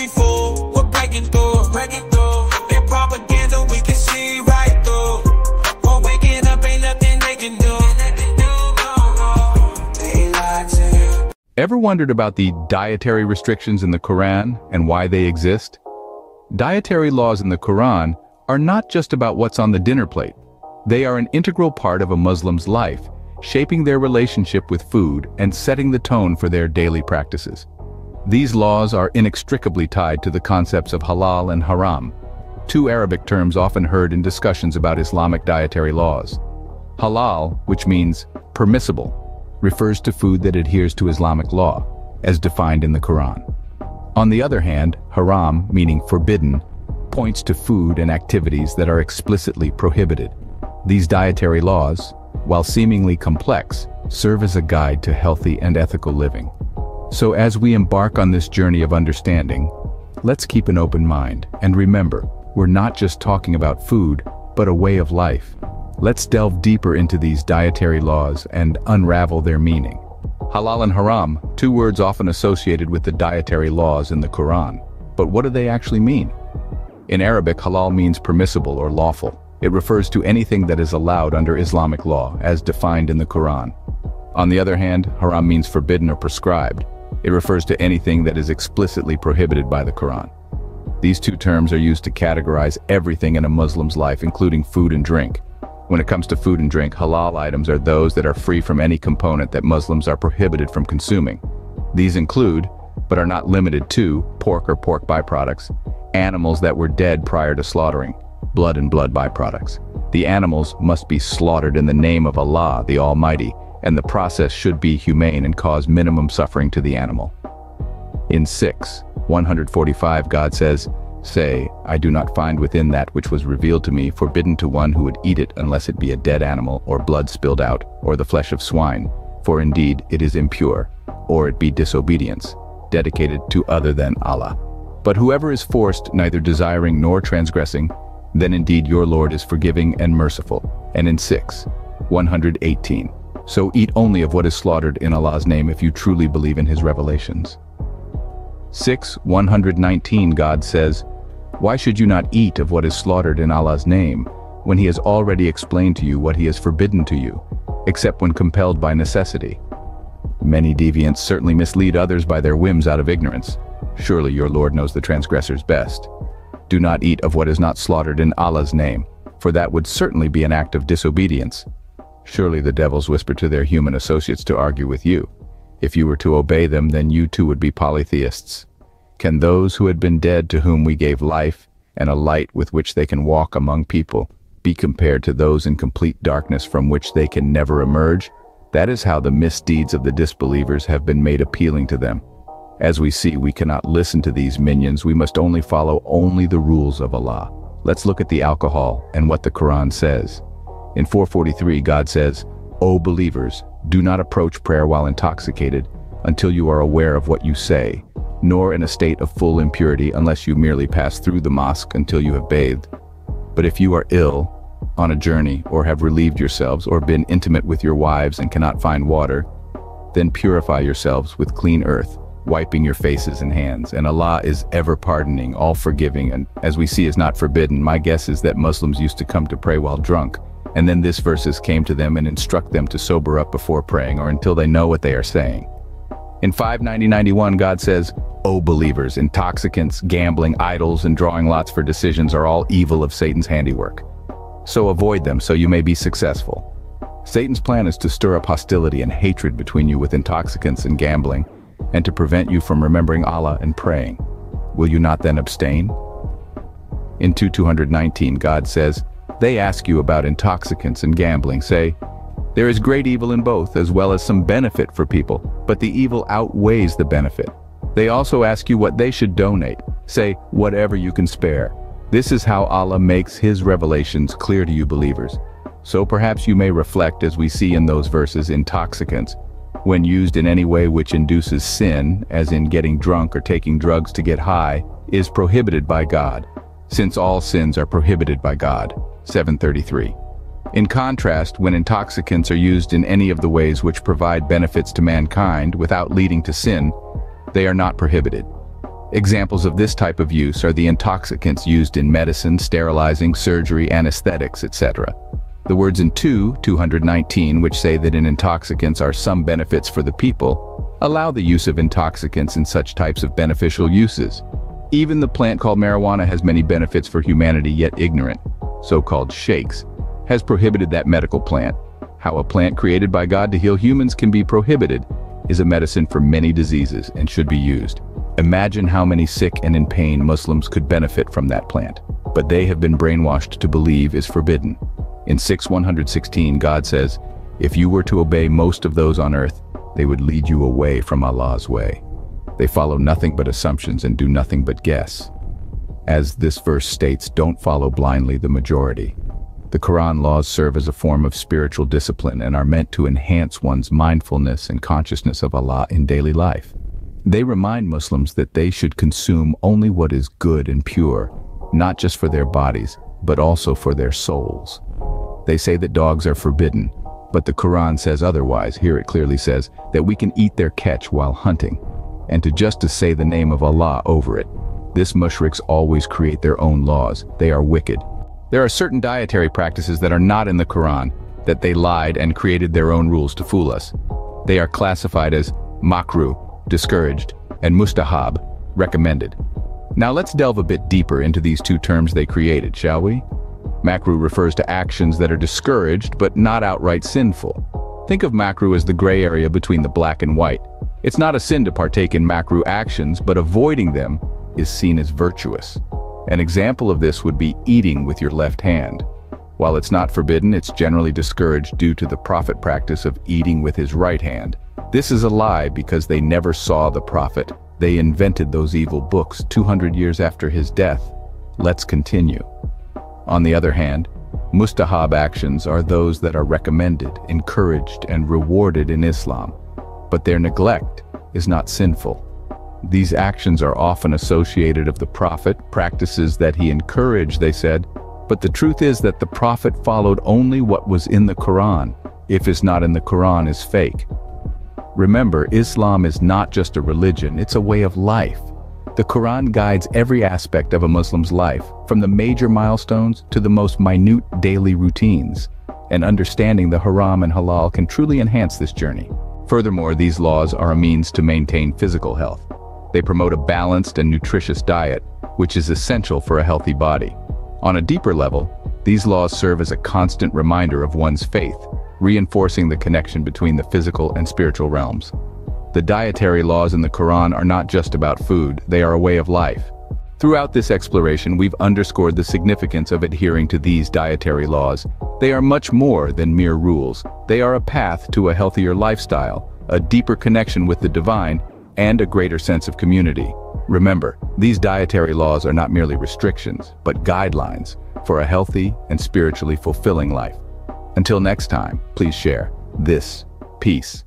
before. We're breaking through, their propaganda we can see right through. We're waking up, ain't nothing they can do. They lied to you. Ever wondered about the dietary restrictions in the Quran and why they exist? Dietary laws in the Quran are not just about what's on the dinner plate. They are an integral part of a Muslim's life, shaping their relationship with food and setting the tone for their daily practices. These laws are inextricably tied to the concepts of halal and haram, two Arabic terms often heard in discussions about Islamic dietary laws. Halal, which means permissible, refers to food that adheres to Islamic law, as defined in the Quran. On the other hand, haram, meaning forbidden, points to food and activities that are explicitly prohibited. These dietary laws, while seemingly complex, serve as a guide to healthy and ethical living. So as we embark on this journey of understanding, let's keep an open mind and remember, we're not just talking about food, but a way of life. Let's delve deeper into these dietary laws and unravel their meaning. Halal and haram, two words often associated with the dietary laws in the Quran. But what do they actually mean? In Arabic, halal means permissible or lawful. It refers to anything that is allowed under Islamic law, as defined in the Quran. On the other hand, haram means forbidden or prescribed. It refers to anything that is explicitly prohibited by the Quran. These two terms are used to categorize everything in a Muslim's life, including food and drink. When it comes to food and drink, halal items are those that are free from any component that Muslims are prohibited from consuming. These include, but are not limited to, pork or pork byproducts, animals that were dead prior to slaughtering, blood and blood byproducts. The animals must be slaughtered in the name of Allah, the Almighty, and the process should be humane and cause minimum suffering to the animal. In 6:145, God says, "Say, I do not find within that which was revealed to me forbidden to one who would eat it unless it be a dead animal, or blood spilled out, or the flesh of swine, for indeed it is impure, or it be disobedience, dedicated to other than Allah. But whoever is forced, neither desiring nor transgressing, then indeed your Lord is forgiving and merciful." And in 6:118, "So eat only of what is slaughtered in Allah's name if you truly believe in His revelations." 6:119, God says, "Why should you not eat of what is slaughtered in Allah's name, when He has already explained to you what He has forbidden to you, except when compelled by necessity? Many deviants certainly mislead others by their whims out of ignorance. Surely your Lord knows the transgressors best. Do not eat of what is not slaughtered in Allah's name, for that would certainly be an act of disobedience. Surely the devils whisper to their human associates to argue with you. If you were to obey them, then you too would be polytheists. Can those who had been dead to whom we gave life and a light with which they can walk among people be compared to those in complete darkness from which they can never emerge? That is how the misdeeds of the disbelievers have been made appealing to them. As we see, we cannot listen to these minions. We must only follow the rules of Allah. Let's look at the alcohol and what the Quran says. In 4:43, God says, "O believers, do not approach prayer while intoxicated until you are aware of what you say, nor in a state of full impurity unless you merely pass through the mosque until you have bathed. But if you are ill, on a journey, or have relieved yourselves, or been intimate with your wives and cannot find water, then purify yourselves with clean earth, wiping your faces and hands, and Allah is ever pardoning, all forgiving, and as we see is not forbidden." My guess is that Muslims used to come to pray while drunk, and then this verses came to them and instruct them to sober up before praying, or until they know what they are saying. In 5:90-91, God says, "O believers, intoxicants, gambling, idols, and drawing lots for decisions are all evil of Satan's handiwork. So avoid them so you may be successful." Satan's plan is to stir up hostility and hatred between you with intoxicants and gambling, and to prevent you from remembering Allah and praying. Will you not then abstain? In 2:219, God says, "They ask you about intoxicants and gambling. Say, there is great evil in both, as well as some benefit for people, but the evil outweighs the benefit. They also ask you what they should donate. Say, whatever you can spare. This is how Allah makes His revelations clear to you believers. So perhaps you may reflect, as we see in those verses, intoxicants, when used in any way which induces sin, as in getting drunk or taking drugs to get high, is prohibited by God, since all sins are prohibited by God." 7:33. In contrast, when intoxicants are used in any of the ways which provide benefits to mankind without leading to sin, they are not prohibited. Examples of this type of use are the intoxicants used in medicine, sterilizing, surgery, anesthetics, etc. The words in 219, which say that in intoxicants are some benefits for the people, allow the use of intoxicants in such types of beneficial uses. Even the plant called marijuana has many benefits for humanity, yet ignorant, so-called sheikhs, has prohibited that medical plant. How a plant created by God to heal humans can be prohibited is a medicine for many diseases and should be used. Imagine how many sick and in pain Muslims could benefit from that plant, but they have been brainwashed to believe is forbidden. In 6:116, God says, "If you were to obey most of those on earth, they would lead you away from Allah's way." They follow nothing but assumptions and do nothing but guess. As this verse states, don't follow blindly the majority. The Quran laws serve as a form of spiritual discipline and are meant to enhance one's mindfulness and consciousness of Allah in daily life. They remind Muslims that they should consume only what is good and pure, not just for their bodies, but also for their souls. They say that dogs are forbidden, but the Quran says otherwise. Here it clearly says that we can eat their catch while hunting, and to say the name of Allah over it. This mushriks always create their own laws. They are wicked. There are certain dietary practices that are not in the Quran, that they lied and created their own rules to fool us. They are classified as makruh, discouraged, and mustahab, recommended. Now let's delve a bit deeper into these two terms they created, shall we? Makruh refers to actions that are discouraged but not outright sinful. Think of makruh as the gray area between the black and white. It's not a sin to partake in makruh actions, but avoiding them is seen as virtuous. An example of this would be eating with your left hand. While it's not forbidden, it's generally discouraged due to the Prophet practice of eating with his right hand. This is a lie because they never saw the Prophet. They invented those evil books 200 years after his death. Let's continue. On the other hand, mustahab actions are those that are recommended, encouraged, and rewarded in Islam, but their neglect is not sinful. These actions are often associated of the Prophet, practices that he encouraged, they said, but the truth is that the Prophet followed only what was in the Quran. If it's not in the Quran, is fake. Remember, Islam is not just a religion, it's a way of life. The Quran guides every aspect of a Muslim's life, from the major milestones to the most minute daily routines. And understanding the haram and halal can truly enhance this journey. Furthermore, these laws are a means to maintain physical health. They promote a balanced and nutritious diet, which is essential for a healthy body. On a deeper level, these laws serve as a constant reminder of one's faith, reinforcing the connection between the physical and spiritual realms. The dietary laws in the Quran are not just about food, they are a way of life. Throughout this exploration, we've underscored the significance of adhering to these dietary laws. They are much more than mere rules. They are a path to a healthier lifestyle, a deeper connection with the divine, and a greater sense of community. Remember, these dietary laws are not merely restrictions, but guidelines for a healthy and spiritually fulfilling life. Until next time, please share this. Peace.